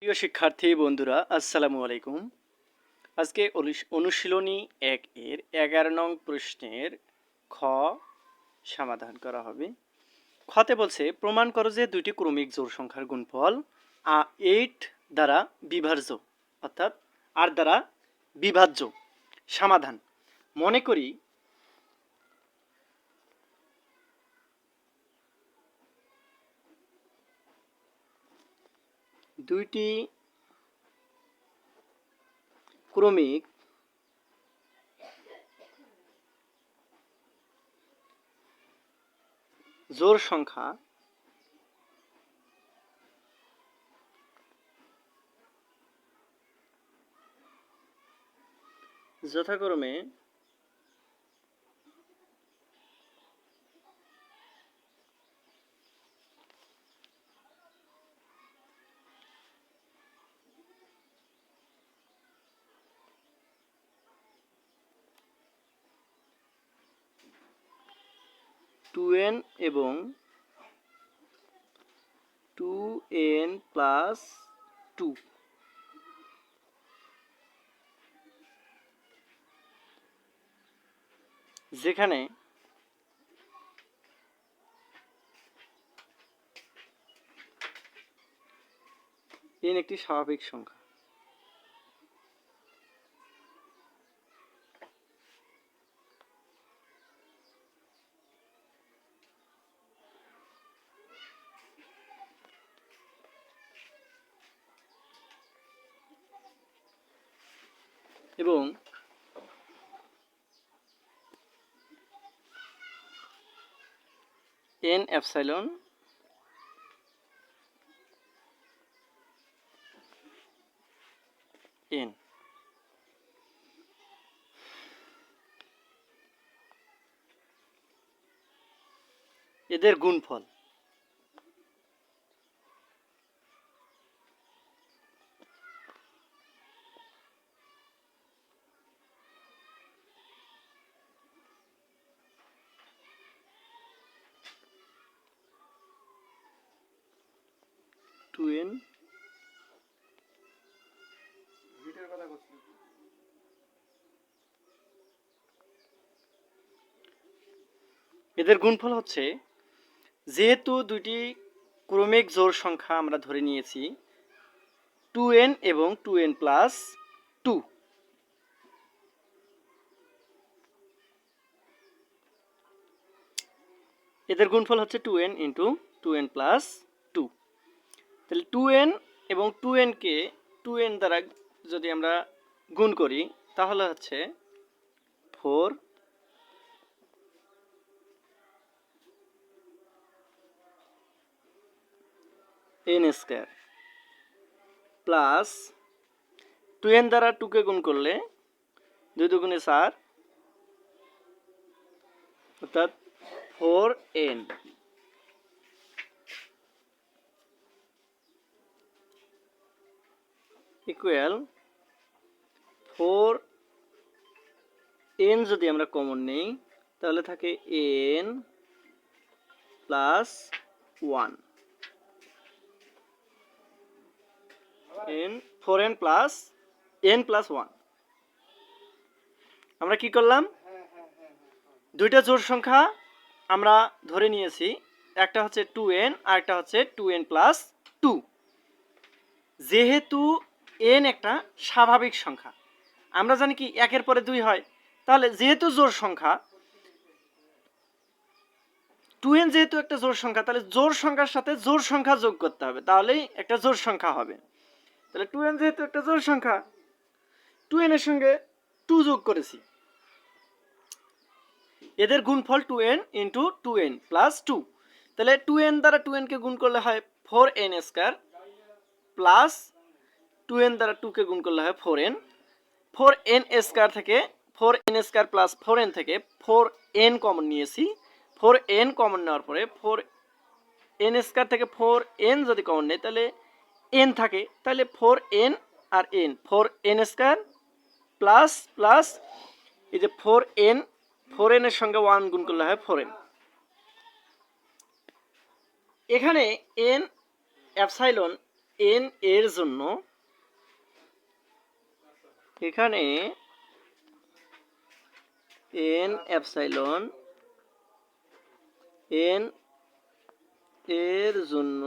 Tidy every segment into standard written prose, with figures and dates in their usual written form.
প্রিয় শিক্ষার্থী বন্ধুরা, আসসালামু আলাইকুম। আজকে অনুশীলনী ১ এর ১১ নং প্রশ্নের খ সমাধান করা হবে। খতে বলছে, প্রমাণ করো যে দুইটি ক্রমিক জোড় সংখ্যার গুণফল 8 দ্বারা বিভাজ্য, অর্থাৎ 8 দ্বারা বিভাজ্য। সমাধান: মনে করি দুইটি ক্রমিক জোড় সংখ্যা যথাক্রমে 2n এবং 2n+2, যেখানে n একটি স্বাভাবিক সংখ্যা। এবং n এপসাইলন n, এদের গুণফল। এদের গুণফল হচ্ছে, যেহেতু দুইটি ক্রমিক জোড় সংখ্যা আমরা ধরে নিয়েছি 2n এবং 2n+2, এদের গুণফল হচ্ছে 2n × 2n+2। তাহলে 2n এবং 2n কে 2n দ্বারা যদি আমরা গুণ করি তাহলে হচ্ছে 4n² প্লাস 2n দ্বারা 2 কে গুণ করলে 2 দুগুণে 4, অর্থাৎ 4n ইকুয়াল 4n যদি আমরা কমন নেই তাহলে থাকে n+1, 4n+n+1। আমরা কি করলাম, দুইটা জোড় সংখ্যা আমরা ধরে নিয়েছি, একটা হচ্ছে 2n আর একটা হচ্ছে 2n+2। যেহেতু n একটা স্বাভাবিক সংখ্যা, আমরা জানি কি 1 এর পরে 2 হয়, তাহলে যেহেতু জোড় সংখ্যা 2n যেহেতু একটা জোড় সংখ্যা, তাহলে জোড় সংখ্যার সাথে জোড় সংখ্যা যোগ করতে হবে, তাহলেই একটা জোড় সংখ্যা হবে। তাহলে 2n যেহেতু একটা জোড় সংখ্যা, 2n এর সঙ্গে 2 যোগ করেছি, এদের গুণফল 2n × 2n+2। তাহলে 2n দ্বারা 2n কে গুণ করলে হয় 4n² প্লাস 2n দ্বারা 2 কে গুণ করলে হয় 4n। 4n² থেকে 4n² প্লাস 4n থেকে 4n কমন নিয়েছি, 4n কমন নেওয়ার পরে 4n² থেকে 4n যদি কমন নেই তাহলে n থাকে, তাহলে 4n আর n, 4n² প্লাস প্লাস এই যে 4n এর সঙ্গে 1 গুণ করলে হয় 4n। এখানে n এপসাইলন n এর জন্য এখানে n এপসাইলন n এর জন্য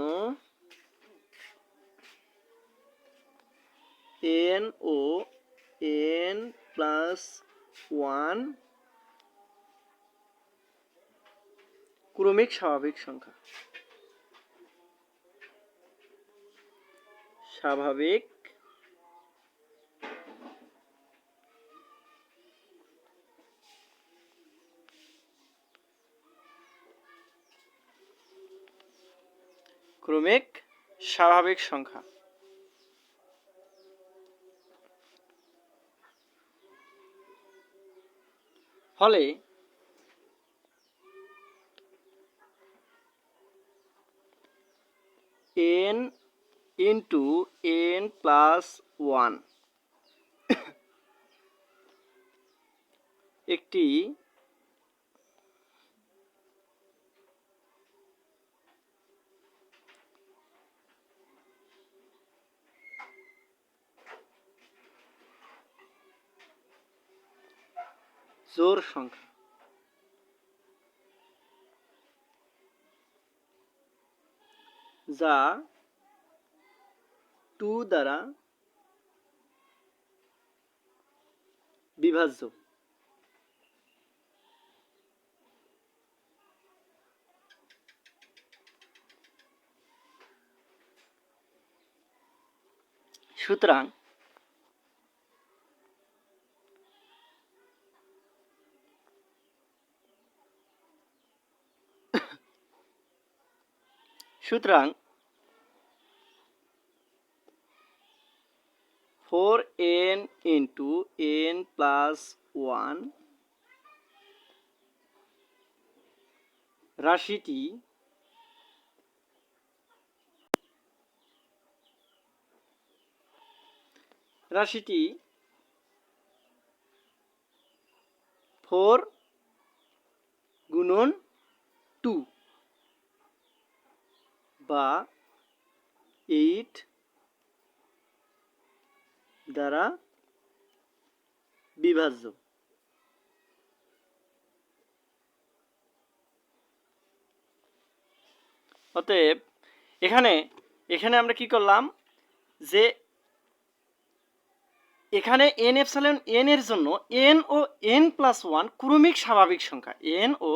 n ও n প্লাস 1 ক্রমিক স্বাভাবিক সংখ্যা। স্বাভাবিক ক্রমিক স্বাভাবিক সংখ্যা। ফলে n ইন্টু n প্লাস 1 একটি জোড় সংখ্যা। যা 2 দ্বারা বিভাজ্য। সুতরাং সুতরাং 4n ইন্টু n প্লাস 1 রাশিটি রাশিটি 4 গুণন 2 বা 8 দ্বারা বিভাজ্য। অতএব এখানে আমরা কি করলাম যে এখানে n এপসাইলন n এর জন্য n ও n প্লাস 1 ক্রমিক স্বাভাবিক সংখ্যা। n ও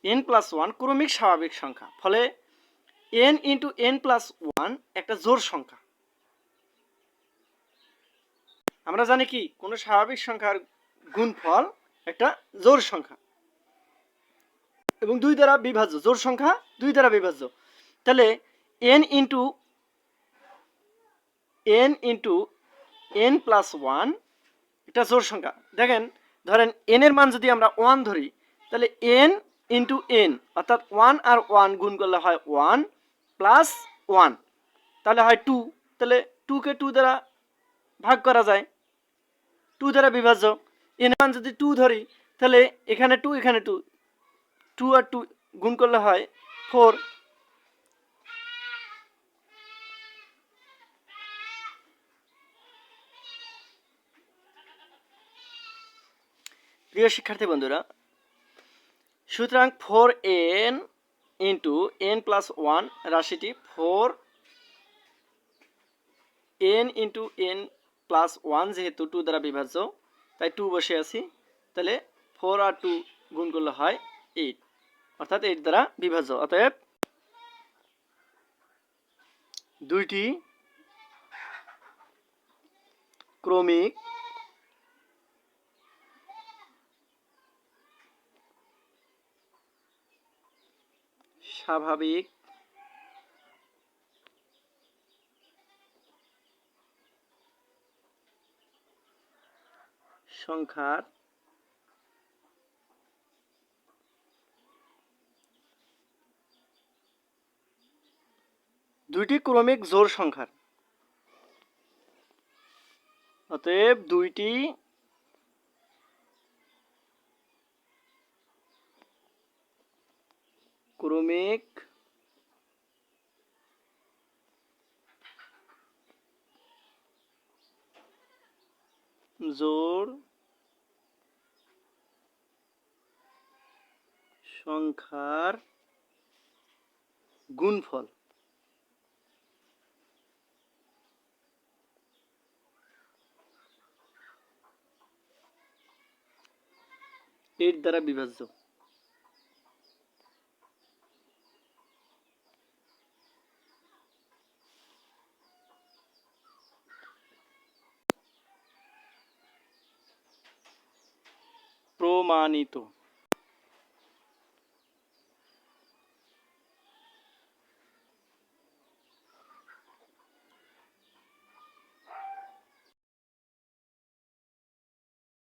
n প্লাস 1 ক্রমিক স্বাভাবিক সংখ্যা। ফলে n ইন্টু n প্লাস 1 একটা জোড় সংখ্যা। আমরা জানি কি কোনো স্বাভাবিক সংখ্যার গুণফল একটা জোড় সংখ্যা এবং 2 দ্বারা বিভাজ্য। জোড় সংখ্যা 2 দ্বারা বিভাজ্য। তাহলে n ইন্টু n প্লাস 1 এটা জোড় সংখ্যা। দেখেন ধরেন n এর মান যদি আমরা 1 ধরি তাহলে n ইন্টু n অর্থাৎ 1 আর 1 গুণ করলে হয় 1 প্লাস 1 তাহলে হয় 2। তাহলে 2 কে 2 দ্বারা ভাগ করা যায়, 2 দ্বারা বিভাজ্য। n এর মান যদি 2 ধরি তাহলে এখানে 2 এখানে 2, 2 আর 2 গুণ করলে হয় 4। প্রিয় শিক্ষার্থী বন্ধুরা, সুতরাং 4n ইন্টু n প্লাস 1 রাশিটি 4n ইন্টু n প্লাস 1 যেহেতু 2 দ্বারা বিভাজ্য তাই 2 বসে আছি। তাহলে 4 আর 2 গুণ করলে হয় 8 অর্থাৎ 8 দ্বারা বিভাজ্য। অতএব দুইটি ক্রমিক স্বাভাবিক সংখ্যার দুইটি ক্রমিক জোড় সংখ্যার। অতএব দুইটি ক্রমিক জোড় সংখ্যার গুণফল। এর দ্বারা বিভাজ্য। প্রমাণিত।